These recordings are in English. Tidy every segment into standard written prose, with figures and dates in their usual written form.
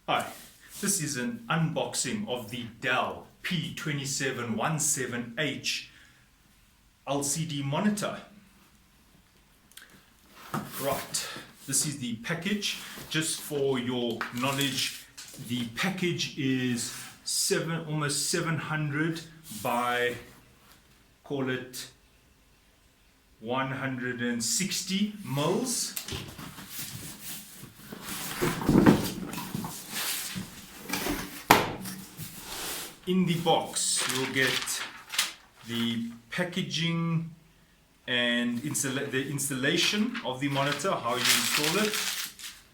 Hi, this is an unboxing of the Dell P2717H LCD monitor. Right, this is the package. Just for your knowledge, the package is almost 700 by, call it 160 mils. In the box, you'll get the packaging and the installation of the monitor, how you install it.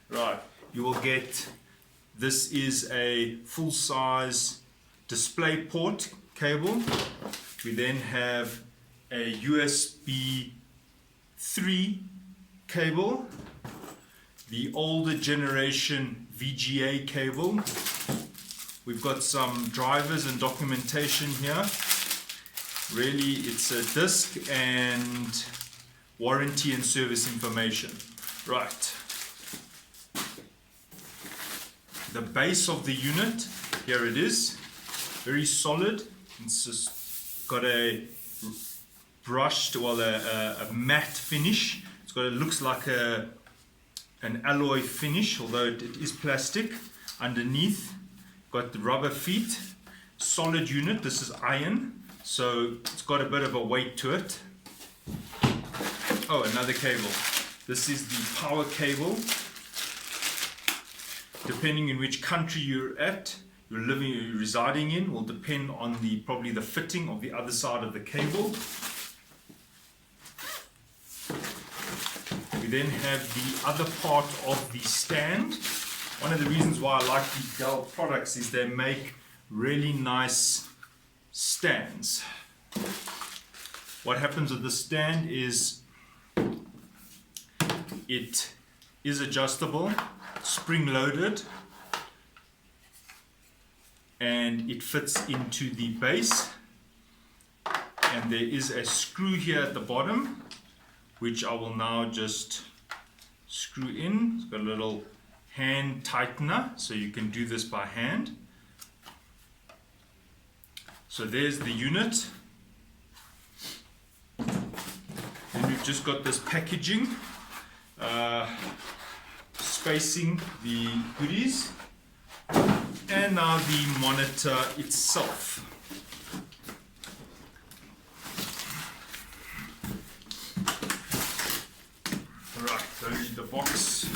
Right, you will get, this is a full-size display port cable. We then have a USB 3 cable, the older generation VGA cable. We've got some drivers and documentation here. Really, it's a disk and warranty and service information. Right. The base of the unit, here it is. Very solid. It's just got a brushed, well, a matte finish. It's got, it looks like an alloy finish, although it is plastic underneath. Got the rubber feet, solid unit. This is iron, so it's got a bit of a weight to it. Oh, another cable. This is the power cable. Depending in which country you're residing in, will depend on probably the fitting of the other side of the cable. We then have the other part of the stand. One of the reasons why I like the Dell products is they make really nice stands. What happens with the stand is it is adjustable, spring loaded, and it fits into the base. And there is a screw here at the bottom, which I will now just screw in. It's got a little hand tightener, so you can do this by hand. So there's the unit. Then we've just got this packaging, spacing the goodies, and now the monitor itself. Right, so in the box.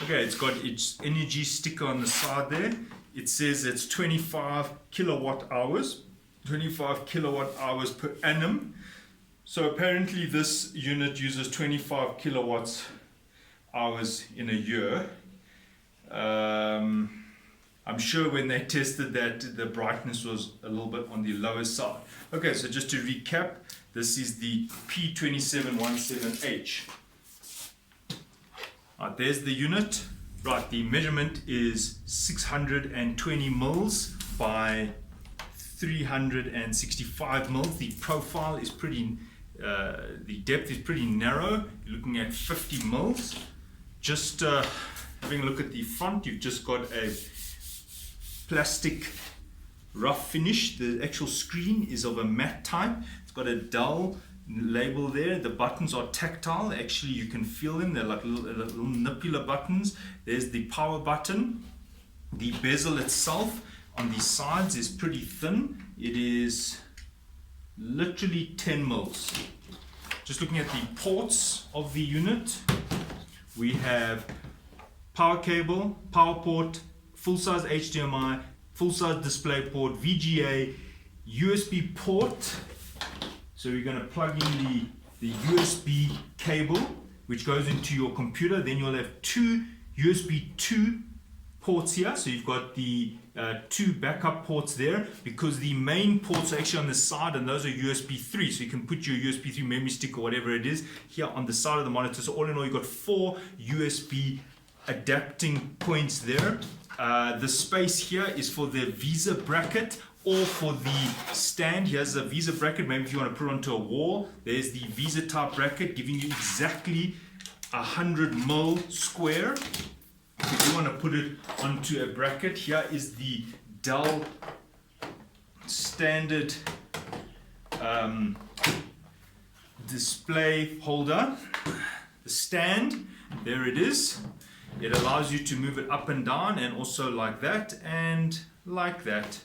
Okay, it's got its energy sticker on the side there. It says it's 25 kilowatt hours per annum. So apparently this unit uses 25 kilowatts hours in a year. I'm sure when they tested that, the brightness was a little bit on the lower side. Okay, so just to recap, this is the P2717H. Right, there's the unit. Right, the measurement is 620 mils by 365 mils. The profile is pretty, the depth is pretty narrow. You're looking at 50 mils. Just having a look at the front, you've just got a plastic rough finish. The actual screen is of a matte type. It's got a Dell label there. The buttons are tactile. Actually, you can feel them. They're like little nippular buttons. There's the power button. The bezel itself on the sides is pretty thin. It is literally 10 mils. Just looking at the ports of the unit, we have power cable, power port, full-size HDMI, full-size display port, VGA, USB port. So we're going to plug in the USB cable, which goes into your computer. Then you'll have two USB 2 ports here. So you've got the two backup ports there, because the main ports are actually on the side, and those are USB 3, so you can put your USB 3 memory stick or whatever it is here on the side of the monitor. So all in all, you've got 4 USB adapting points there. The space here is for the VESA bracket or for the stand. Here's a VESA bracket, maybe if you want to put it onto a wall. There's the VESA type bracket, giving you exactly 100 mil square. If you want to put it onto a bracket, here is the Dell standard display holder. The stand, there it is. It allows you to move it up and down, and also like that and like that.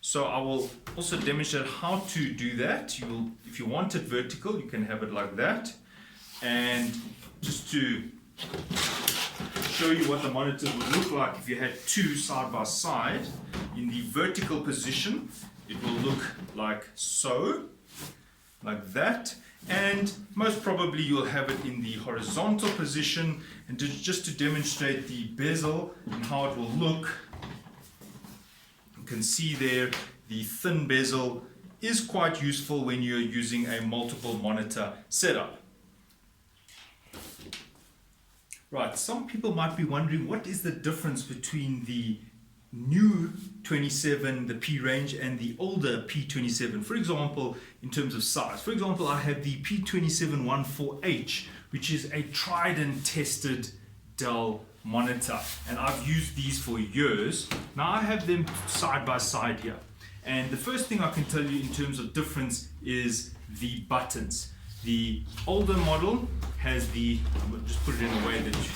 So I will also demonstrate how to do that. You will, if you want it vertical, you can have it like that. And just to show you what the monitor would look like if you had two side by side, in the vertical position, it will look like so, like that. And most probably you'll have it in the horizontal position. And just to demonstrate the bezel and how it will look, you can see there the thin bezel is quite useful when you're using a multiple monitor setup. Right, some people might be wondering, what is the difference between the new 27, the P range, and the older P27, for example, in terms of size. For example, I have the P2714H, which is a tried and tested Dell monitor, and I've used these for years. Now I have them side by side here, and the first thing I can tell you in terms of difference is the buttons. The older model has the, I'm going to just put it in a way that you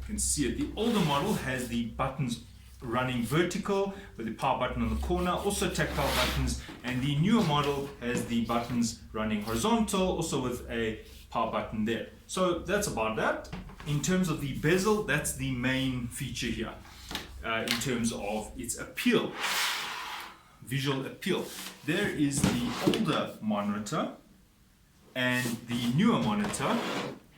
can see it. The older model has the buttons running vertical with the power button on the corner, also tactile buttons, and the newer model has the buttons running horizontal, also with a power button there. So that's about that. In terms of the bezel, that's the main feature here in terms of its appeal, visual appeal. There is the older monitor, and the newer monitor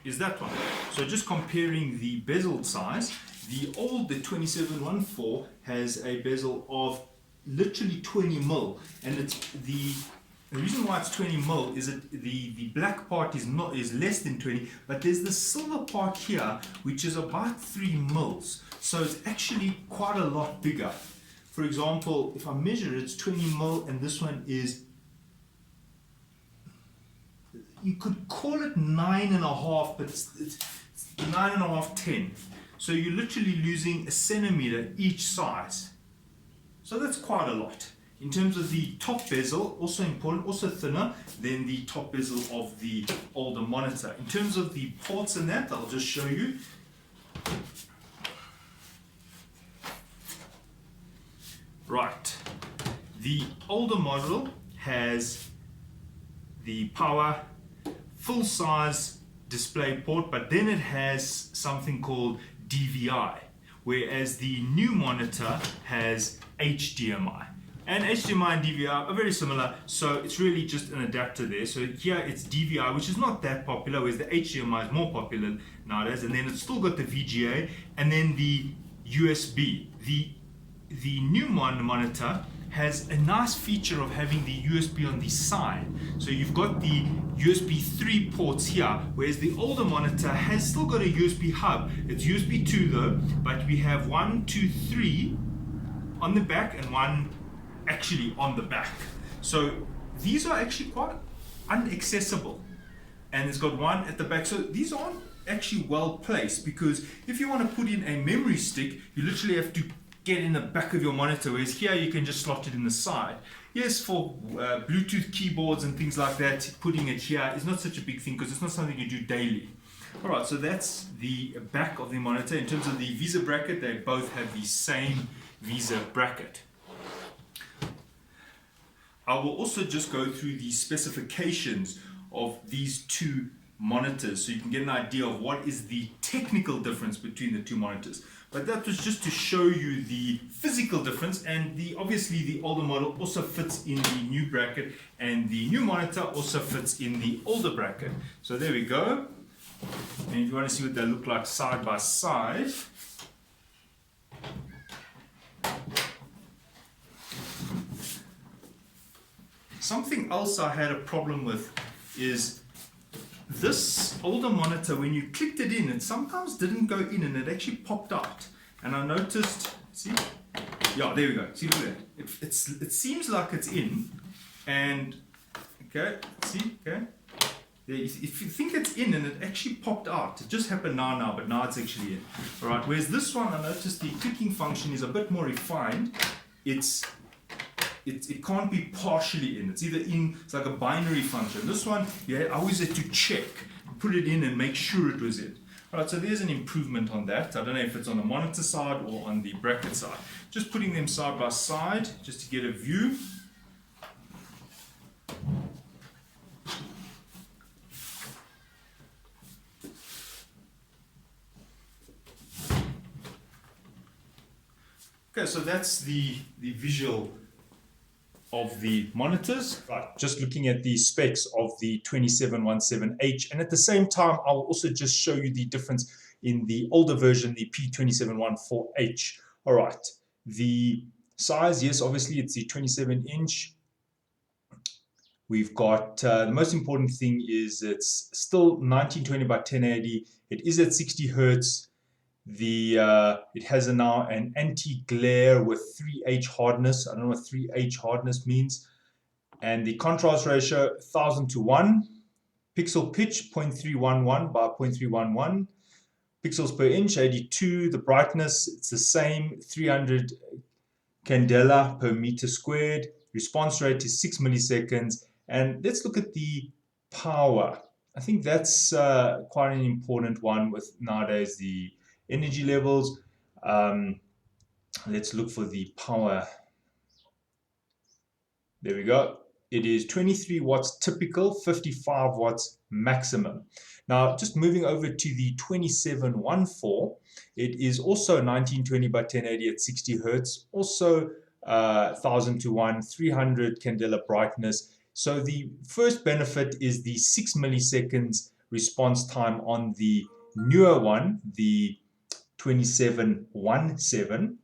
is that one. So just comparing the bezel size, the old, the 2714 has a bezel of literally 20 mil, and it's the reason why it's 20 mil is that the black part is less than 20, but there's the silver part here which is about 3 mils, so it's actually quite a lot bigger. For example, if I measure it, it's 20 mil, and this one is, you could call it 9.5, but it's 9.5, 10. So you're literally losing a centimeter each size. So that's quite a lot. In terms of the top bezel, also important, also thinner than the top bezel of the older monitor. In terms of the ports and that, I'll just show you. Right. The older model has the power full size display port, but then it has something called DVI, whereas the new monitor has HDMI. And HDMI and DVI are very similar, so it's really just an adapter there. So here it's DVI, which is not that popular, whereas the HDMI is more popular nowadays, and then it's still got the VGA, and then the USB. The new monitor has a nice feature of having the USB on the side. So you've got the USB 3 ports here, whereas the older monitor has still got a USB hub. It's USB 2 though, but we have 1, 2, 3 on the back and one actually on the back. So these are actually quite inaccessible. And it's got one at the back. So these aren't actually well placed, because if you want to put in a memory stick, you literally have to get in the back of your monitor, whereas here you can just slot it in the side. Yes, for Bluetooth keyboards and things like that, putting it here is not such a big thing because it's not something you do daily. Alright, so that's the back of the monitor. In terms of the VESA bracket, they both have the same VESA bracket. I will also just go through the specifications of these two monitors so you can get an idea of what is the technical difference between the two monitors. But that was just to show you the physical difference, and obviously the older model also fits in the new bracket, and the new monitor also fits in the older bracket. So there we go. And if you want to see what they look like side by side, something else I had a problem with is this older monitor, when you clicked it in, it sometimes didn't go in and it actually popped out. And I noticed, see, yeah, there we go. See, look at that. It seems like it's in, and okay, see, okay. If you think it's in and it actually popped out, it just happened now, but now it's actually in. All right. Whereas this one, I noticed the clicking function is a bit more refined. It can't be partially in. It's either in. It's like a binary function. This one, I always had to check, put it in, and make sure it was in. All right. So there's an improvement on that. I don't know if it's on the monitor side or on the bracket side. Just putting them side by side, just to get a view. Okay, so that's the visual of the monitors. Right, just looking at the specs of the 2717H, and at the same time, I'll also just show you the difference in the older version, the P2714H. All right, the size, yes, obviously it's the 27-inch. We've got the most important thing is it's still 1920 by 1080. It is at 60 hertz. It has now an anti-glare with 3H hardness. I don't know what 3H hardness means. And the contrast ratio 1000:1. Pixel pitch 0.311 by 0.311. Pixels per inch 82. The brightness, it's the same, 300 candela per meter squared. Response rate is 6 milliseconds. And let's look at the power. I think that's quite an important one with nowadays the energy levels. Let's look for the power. There we go. It is 23 watts typical, 55 watts maximum. Now, just moving over to the 2714, it is also 1920 by 1080 at 60 hertz, also 1000:1, 300 candela brightness. So the first benefit is the 6 milliseconds response time on the newer one, the 2717.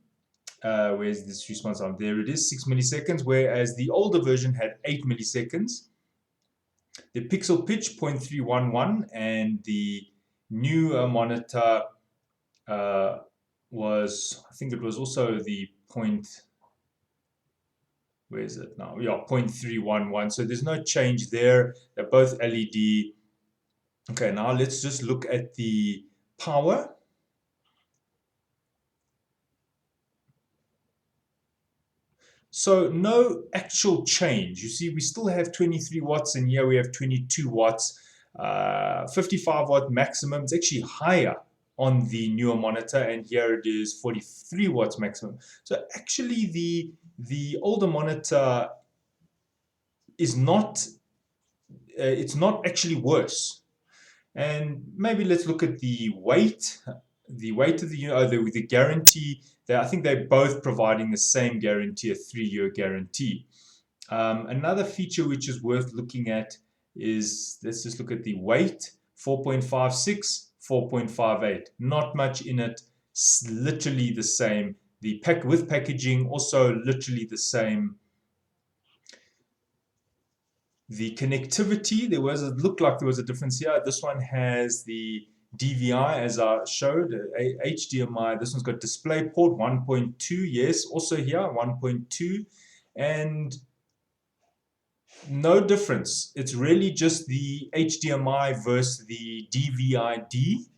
Where's this response time? There it is, 6 milliseconds, whereas the older version had 8 milliseconds. The pixel pitch 0.311, and the newer monitor was, I think it was also the where is it now? Yeah, 0.311. So there's no change there. They're both LED. Okay, now let's just look at the power. So no actual change. You see, we still have 23 watts, and here we have 22 watts, 55 watt maximum. It's actually higher on the newer monitor, and here it is 43 watts maximum. So actually the older monitor is not, it's not actually worse. And maybe let's look at the weight. The weight of the guarantee. I think they're both providing the same guarantee, a 3-year guarantee. Another feature which is worth looking at is, let's just look at the weight, 4.56, 4.58. Not much in it, literally the same. The pack with packaging also literally the same. The connectivity, it looked like there was a difference here. This one has the DVI, as I showed, HDMI. This one's got DisplayPort 1.2. Yes, also here 1.2, and no difference. It's really just the HDMI versus the DVI-D,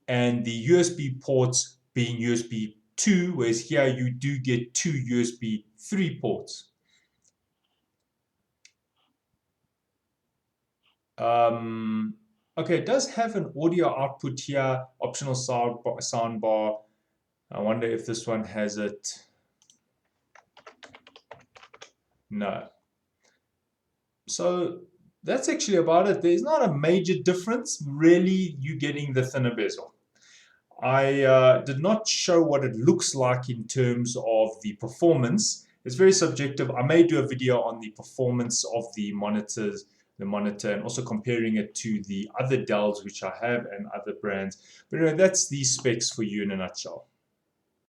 and the USB ports being USB 2, whereas here you do get 2 USB 3 ports. Okay, it does have an audio output here, optional soundbar. I wonder if this one has it. No. So that's actually about it. There's not a major difference. Really, you're getting the thinner bezel. I did not show what it looks like in terms of the performance. It's very subjective. I may do a video on the performance of the monitor, and also comparing it to the other Dells which I have and other brands. But anyway, that's the specs for you in a nutshell.